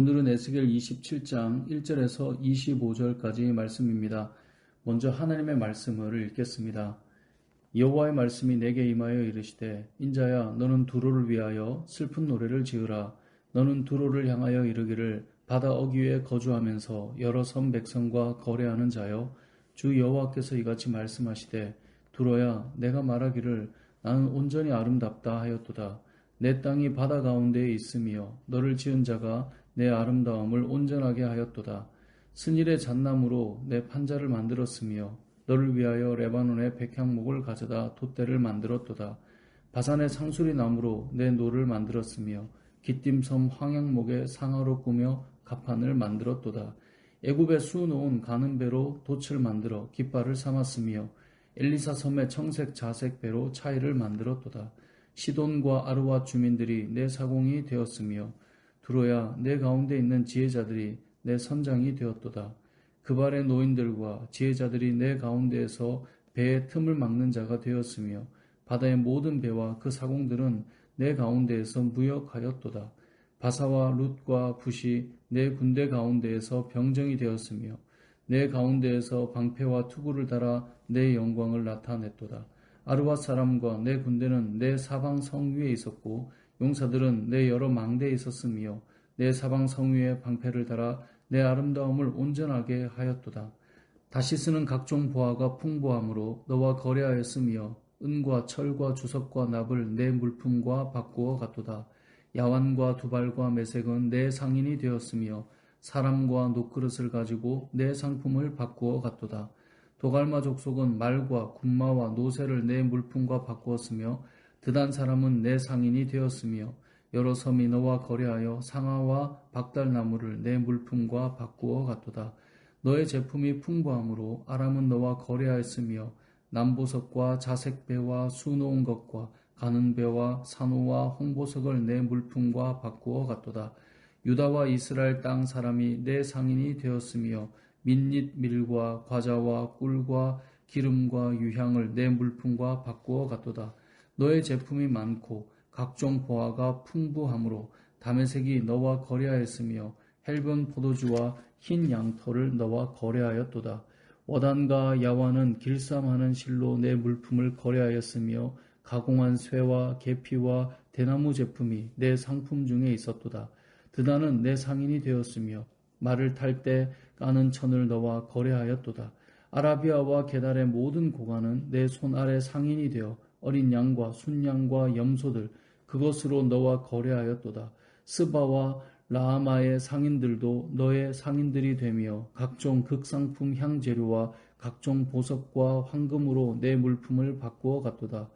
오늘은 에스겔 27장 1절에서 25절까지 말씀입니다. 먼저 하나님의 말씀을 읽겠습니다. 여호와의 말씀이 내게 임하여 이르시되 인자야 너는 두로를 위하여 슬픈 노래를 지으라. 너는 두로를 향하여 이르기를 바다 어귀에 거주하면서 여러 섬 백성과 거래하는 자여 주 여호와께서 이같이 말씀하시되 두로야 내가 말하기를 나는 온전히 아름답다 하였도다. 내 땅이 바다 가운데에 있으며 너를 지은 자가 내 아름다움을 온전하게 하였도다. 스닐의 잣나무로 내 판자를 만들었으며 너를 위하여 레바논의 백향목을 가져다 돛대를 만들었도다. 바산의 상수리 나무로 내 노를 만들었으며 기띔섬 황양목의 상아로 꾸며 갑판을 만들었도다. 애굽에 수놓은 가는 배로 돛을 만들어 깃발을 삼았으며 엘리사 섬의 청색 자색 배로 차이를 만들었도다. 시돈과 아르와 주민들이 내 사공이 되었으며 두로야 내 가운데 있는 지혜자들이 내 선장이 되었도다. 그발의 노인들과 지혜자들이 내 가운데에서 배의 틈을 막는 자가 되었으며 바다의 모든 배와 그 사공들은 내 가운데에서 무역하였도다. 바사와 룻과 붓이 내 군대 가운데에서 병정이 되었으며 내 가운데에서 방패와 투구를 달아 내 영광을 나타냈도다. 아르와 사람과 내 군대는 내 사방 성 위에 있었고 용사들은 내 여러 망대에 있었으며 내 사방 성 위에 방패를 달아 내 아름다움을 온전하게 하였도다. 다시스는 각종 보화가 풍부함으로 너와 거래하였으며 은과 철과 주석과 납을 내 물품과 바꾸어 갔도다. 야완과 두발과 메색은 내 상인이 되었으며 사람과 녹그릇을 가지고 내 상품을 바꾸어 갔도다. 도갈마 족속은 말과 군마와 노새를 내 물품과 바꾸었으며 드단 사람은 내 상인이 되었으며 여러 섬이 너와 거래하여 상아와 박달나무를 내 물품과 바꾸어 갔도다. 너의 제품이 풍부함으로 아람은 너와 거래하였으며 남보석과 자색배와 수놓은 것과 가는 배와 산호와 홍보석을 내 물품과 바꾸어 갔도다. 유다와 이스라엘 땅 사람이 내 상인이 되었으며 민닛 밀과 과자와 꿀과 기름과 유향을 내 물품과 바꾸어 갔도다. 너의 제품이 많고 각종 보화가 풍부함으로 다메섹이 너와 거래하였으며 헬본 포도주와 흰 양털을 너와 거래하였도다. 워단과 야완은 길쌈하는 실로 내 물품을 거래하였으며 가공한 쇠와 계피와 대나무 제품이 내 상품 중에 있었도다. 드다는 내 상인이 되었으며 말을 탈 때 까는 천을 너와 거래하였도다. 아라비아와 게달의 모든 고관은 내 손 아래 상인이 되어 어린 양과 순양과 염소들 그것으로 너와 거래하였도다. 스바와 라하마의 상인들도 너의 상인들이 되며 각종 극상품 향재료와 각종 보석과 황금으로 내 물품을 바꾸어 갔도다.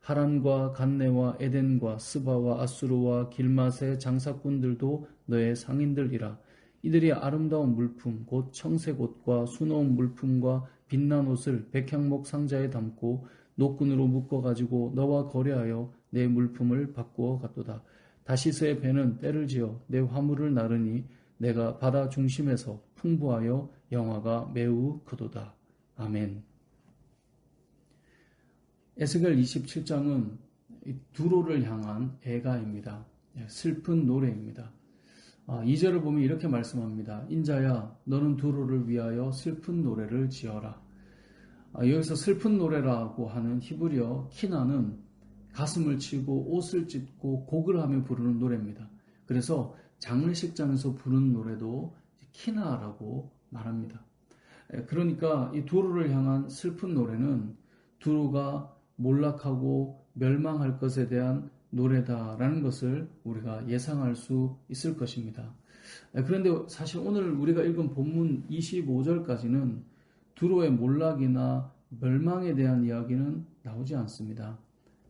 하란과 간네와 에덴과 스바와 아수르와 길맛의 장사꾼들도 너의 상인들이라. 이들이 아름다운 물품 곧 청색 옷과 수놓은 물품과 빛난 옷을 백향목 상자에 담고 노끈으로 묶어가지고 너와 거래하여 내 물품을 바꾸어 갔도다. 다시스의 배는 때를 지어 내 화물을 나르니 내가 바다 중심에서 풍부하여 영화가 매우 크도다. 아멘. 에스겔 27장은 두로를 향한 애가입니다. 슬픈 노래입니다. 2절을 보면 이렇게 말씀합니다. 인자야 너는 두로를 위하여 슬픈 노래를 지어라. 여기서 슬픈 노래라고 하는 히브리어 키나는 가슴을 치고 옷을 찢고 곡을 하며 부르는 노래입니다. 그래서 장례식장에서 부르는 노래도 키나라고 말합니다. 그러니까 이 두로를 향한 슬픈 노래는 두로가 몰락하고 멸망할 것에 대한 노래다라는 것을 우리가 예상할 수 있을 것입니다. 그런데 사실 오늘 우리가 읽은 본문 25절까지는 두로의 몰락이나 멸망에 대한 이야기는 나오지 않습니다.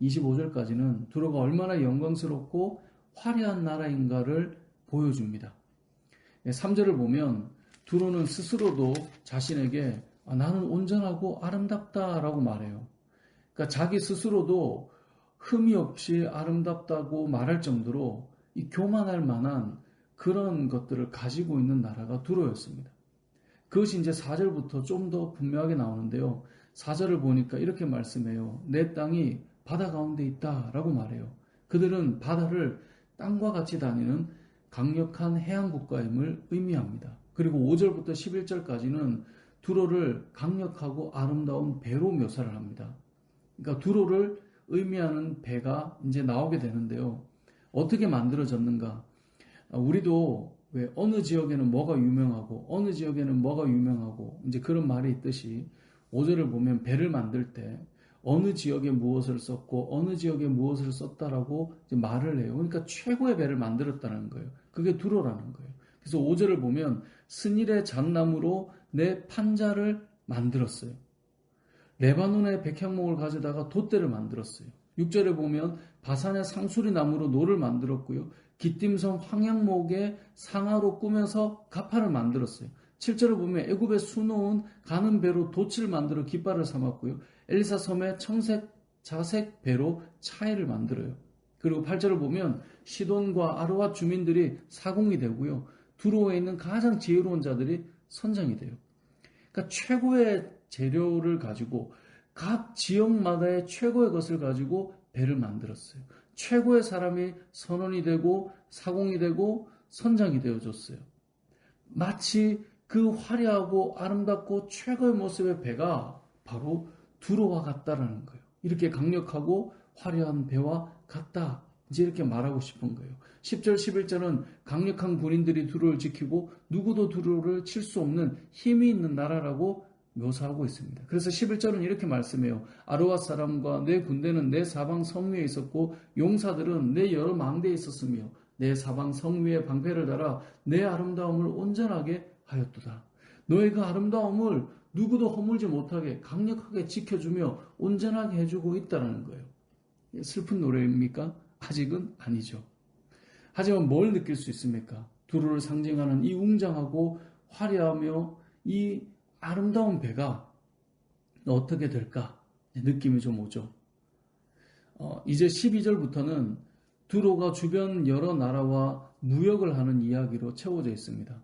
25절까지는 두로가 얼마나 영광스럽고 화려한 나라인가를 보여줍니다. 3절을 보면 두로는 스스로도 자신에게 나는 온전하고 아름답다라고 말해요. 그러니까 자기 스스로도 흠이 없이 아름답다고 말할 정도로 이 교만할 만한 그런 것들을 가지고 있는 나라가 두로였습니다. 그것이 이제 4절부터 좀 더 분명하게 나오는데요. 4절을 보니까 이렇게 말씀해요. 내 땅이 바다 가운데 있다라고 말해요. 그들은 바다를 땅과 같이 다니는 강력한 해양 국가임을 의미합니다. 그리고 5절부터 11절까지는 두로를 강력하고 아름다운 배로 묘사를 합니다. 그러니까 두로를 의미하는 배가 이제 나오게 되는데요. 어떻게 만들어졌는가? 우리도 왜 어느 지역에는 뭐가 유명하고 어느 지역에는 뭐가 유명하고 이제 그런 말이 있듯이 5절을 보면 배를 만들 때 어느 지역에 무엇을 썼고 어느 지역에 무엇을 썼다라고 이제 말을 해요. 그러니까 최고의 배를 만들었다는 거예요. 그게 두로라는 거예요. 그래서 5절을 보면 스닐의 잣나무로 내 판자를 만들었어요. 레바논의 백향목을 가져다가 돛대를 만들었어요. 6절에 보면 바산의 상수리 나무로 노를 만들었고요. 기띔섬 황양목의 상아로 꾸며서 가파를 만들었어요. 7절을 보면 애굽에 수놓은 가는 배로 돛을 만들어 깃발을 삼았고요. 엘리사 섬의 청색 자색 배로 차이를 만들어요. 그리고 8절을 보면 시돈과 아르왑 주민들이 사공이 되고요. 두로에 있는 가장 지혜로운 자들이 선장이 돼요. 그러니까 최고의 재료를 가지고 각 지역마다의 최고의 것을 가지고 배를 만들었어요. 최고의 사람이 선원이 되고 사공이 되고 선장이 되어줬어요. 마치 그 화려하고 아름답고 최고의 모습의 배가 바로 두로와 같다라는 거예요. 이렇게 강력하고 화려한 배와 같다. 이제 이렇게 말하고 싶은 거예요. 10절, 11절은 강력한 군인들이 두로를 지키고 누구도 두로를 칠 수 없는 힘이 있는 나라라고 묘사하고 있습니다. 그래서 11절은 이렇게 말씀해요. 아르왑 사람과 내 군대는 내 사방 성 위에 있었고 용사들은 내 여러 망대에 있었으며 내 사방 성 위에 방패를 달아 내 아름다움을 온전하게 하였도다. 너의 그 아름다움을 누구도 허물지 못하게 강력하게 지켜주며 온전하게 해주고 있다는 거예요. 슬픈 노래입니까? 아직은 아니죠. 하지만 뭘 느낄 수 있습니까? 두루를 상징하는 이 웅장하고 화려하며 이 아름다운 배가 어떻게 될까? 느낌이 좀 오죠. 이제 12절부터는 두로가 주변 여러 나라와 무역을 하는 이야기로 채워져 있습니다.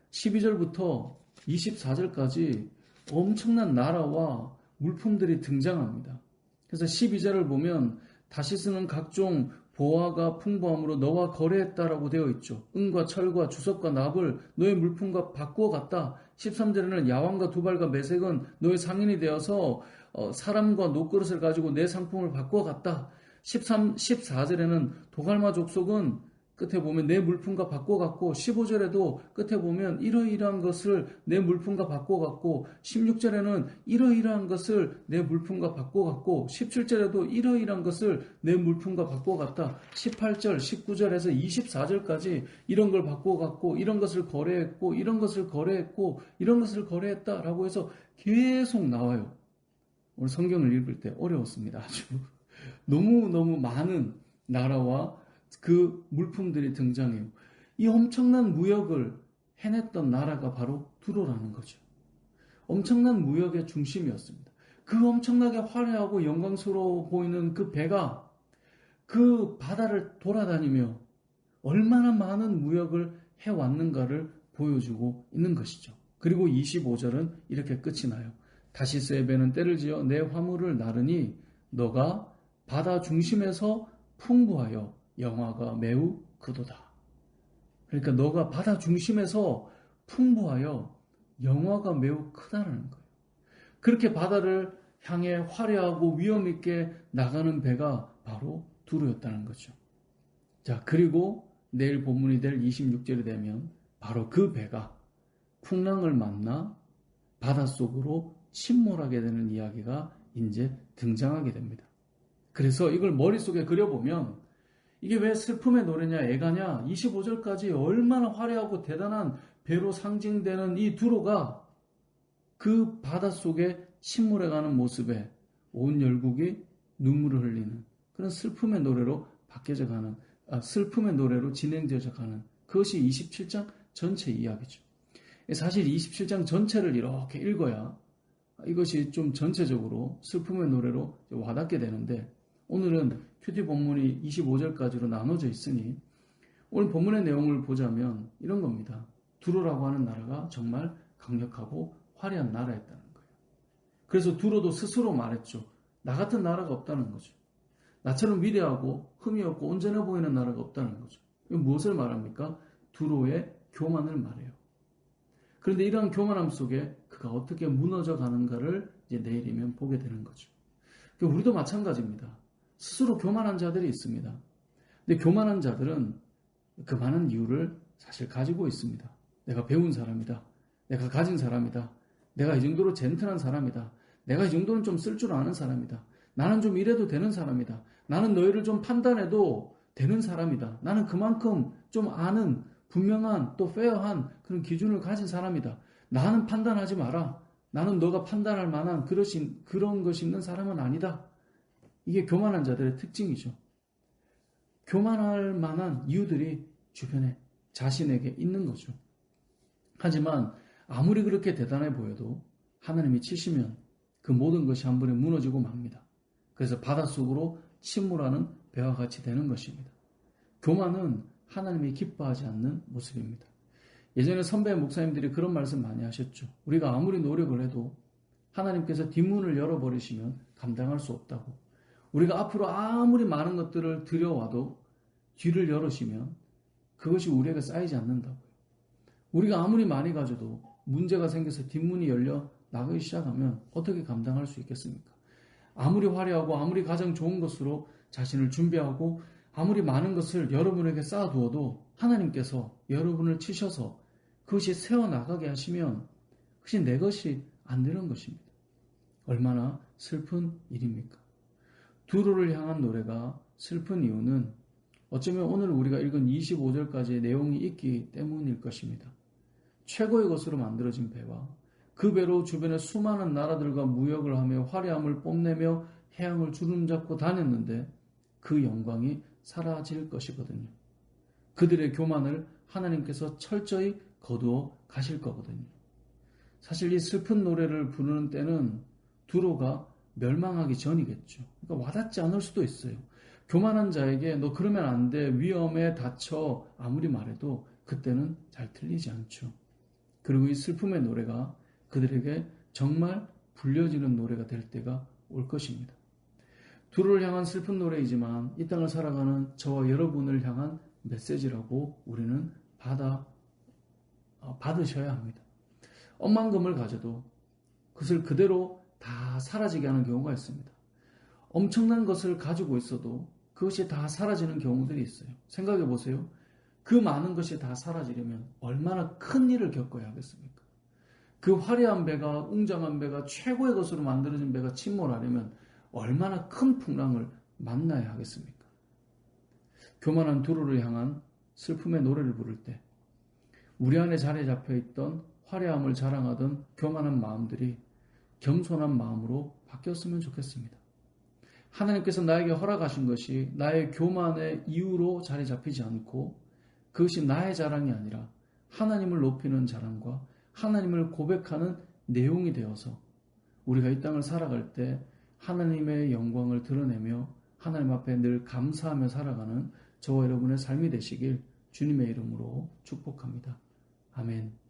12절부터 24절까지 엄청난 나라와 물품들이 등장합니다. 그래서 12절을 보면 다시 쓰는 각종 보화가 풍부함으로 너와 거래했다라고 되어 있죠. 은과 철과 주석과 납을 너의 물품과 바꾸어 갔다. 13절에는 야왕과 두발과 메색은 너의 상인이 되어서 사람과 노그릇을 가지고 내 상품을 바꾸어 갔다. 14절에는 도갈마 족속은 끝에 보면 내 물품과 바꿔갔고 15절에도 끝에 보면 이러이러한 것을 내 물품과 바꿔갔고 16절에는 이러이러한 것을 내 물품과 바꿔갔고 17절에도 이러이러한 것을 내 물품과 바꿔갔다. 18절, 19절에서 24절까지 이런 걸 바꿔갔고 이런 것을 거래했고 이런 것을 거래했고 이런 것을 거래했다라고 해서 계속 나와요. 오늘 성경을 읽을 때 어려웠습니다. 아주 너무너무 많은 나라와 그 물품들이 등장해요. 이 엄청난 무역을 해냈던 나라가 바로 두로라는 거죠. 엄청난 무역의 중심이었습니다. 그 엄청나게 화려하고 영광스러워 보이는 그 배가 그 바다를 돌아다니며 얼마나 많은 무역을 해왔는가를 보여주고 있는 것이죠. 그리고 25절은 이렇게 끝이 나요. 다시스의 배는 때를 지어 내 화물을 나르니 너가 바다 중심에서 풍부하여 영화가 매우 크도다. 그러니까 너가 바다 중심에서 풍부하여 영화가 매우 크다는 거예요. 그렇게 바다를 향해 화려하고 위험 있게 나가는 배가 바로 두루였다는 거죠. 자, 그리고 내일 본문이 될 26절이 되면 바로 그 배가 풍랑을 만나 바닷속으로 침몰하게 되는 이야기가 이제 등장하게 됩니다. 그래서 이걸 머릿속에 그려보면 이게 왜 슬픔의 노래냐, 애가냐, 25절까지 얼마나 화려하고 대단한 배로 상징되는 이 두로가 그 바닷속에 침몰해가는 모습에 온 열국이 눈물을 흘리는 그런 슬픔의 노래로 바뀌어져 가는, 슬픔의 노래로 진행되어져 가는 그것이 27장 전체 이야기죠. 사실 27장 전체를 이렇게 읽어야 이것이 좀 전체적으로 슬픔의 노래로 와닿게 되는데 오늘은 큐티 본문이 25절까지로 나눠져 있으니 오늘 본문의 내용을 보자면 이런 겁니다. 두로라고 하는 나라가 정말 강력하고 화려한 나라였다는 거예요. 그래서 두로도 스스로 말했죠. 나 같은 나라가 없다는 거죠. 나처럼 위대하고 흠이 없고 온전해 보이는 나라가 없다는 거죠. 이건 무엇을 말합니까? 두로의 교만을 말해요. 그런데 이러한 교만함 속에 그가 어떻게 무너져 가는가를 이제 내일이면 보게 되는 거죠. 우리도 마찬가지입니다. 스스로 교만한 자들이 있습니다. 근데 교만한 자들은 그 많은 이유를 사실 가지고 있습니다. 내가 배운 사람이다. 내가 가진 사람이다. 내가 이 정도로 젠틀한 사람이다. 내가 이 정도는 좀 쓸 줄 아는 사람이다. 나는 좀 이래도 되는 사람이다. 나는 너희를 좀 판단해도 되는 사람이다. 나는 그만큼 좀 아는 분명한 또 페어한 그런 기준을 가진 사람이다. 나는 판단하지 마라. 나는 너가 판단할 만한 그런 것이 있는 사람은 아니다. 이게 교만한 자들의 특징이죠. 교만할 만한 이유들이 주변에 자신에게 있는 거죠. 하지만 아무리 그렇게 대단해 보여도 하나님이 치시면 그 모든 것이 한 번에 무너지고 맙니다. 그래서 바닷속으로 침몰하는 배와 같이 되는 것입니다. 교만은 하나님이 기뻐하지 않는 모습입니다. 예전에 선배 목사님들이 그런 말씀 많이 하셨죠. 우리가 아무리 노력을 해도 하나님께서 뒷문을 열어버리시면 감당할 수 없다고. 우리가 앞으로 아무리 많은 것들을 들여와도 뒤를 열으시면 그것이 우리에게 쌓이지 않는다고요. 우리가 아무리 많이 가져도 문제가 생겨서 뒷문이 열려 나가기 시작하면 어떻게 감당할 수 있겠습니까? 아무리 화려하고 아무리 가장 좋은 것으로 자신을 준비하고 아무리 많은 것을 여러분에게 쌓아두어도 하나님께서 여러분을 치셔서 그것이 새어나가게 하시면 그것이 내 것이 안 되는 것입니다. 얼마나 슬픈 일입니까? 두로를 향한 노래가 슬픈 이유는 어쩌면 오늘 우리가 읽은 25절까지의 내용이 있기 때문일 것입니다. 최고의 것으로 만들어진 배와 그 배로 주변의 수많은 나라들과 무역을 하며 화려함을 뽐내며 해양을 주름잡고 다녔는데 그 영광이 사라질 것이거든요. 그들의 교만을 하나님께서 철저히 거두어 가실 거거든요. 사실 이 슬픈 노래를 부르는 때는 두로가 멸망하기 전이겠죠. 그러니까 와닿지 않을 수도 있어요. 교만한 자에게 너 그러면 안 돼, 위험에 다쳐 아무리 말해도 그때는 잘 들리지 않죠. 그리고 이 슬픔의 노래가 그들에게 정말 불려지는 노래가 될 때가 올 것입니다. 두로를 향한 슬픈 노래이지만 이 땅을 살아가는 저와 여러분을 향한 메시지라고 우리는 받으셔야 합니다. 억만금을 가져도 그것을 그대로 다 사라지게 하는 경우가 있습니다. 엄청난 것을 가지고 있어도 그것이 다 사라지는 경우들이 있어요. 생각해 보세요. 그 많은 것이 다 사라지려면 얼마나 큰 일을 겪어야 하겠습니까? 그 화려한 배가, 웅장한 배가, 최고의 것으로 만들어진 배가 침몰하려면 얼마나 큰 풍랑을 만나야 하겠습니까? 교만한 두로를 향한 슬픔의 노래를 부를 때 우리 안에 자리에 잡혀있던 화려함을 자랑하던 교만한 마음들이 겸손한 마음으로 바뀌었으면 좋겠습니다. 하나님께서 나에게 허락하신 것이 나의 교만의 이유로 자리 잡히지 않고 그것이 나의 자랑이 아니라 하나님을 높이는 자랑과 하나님을 고백하는 내용이 되어서 우리가 이 땅을 살아갈 때 하나님의 영광을 드러내며 하나님 앞에 늘 감사하며 살아가는 저와 여러분의 삶이 되시길 주님의 이름으로 축복합니다. 아멘.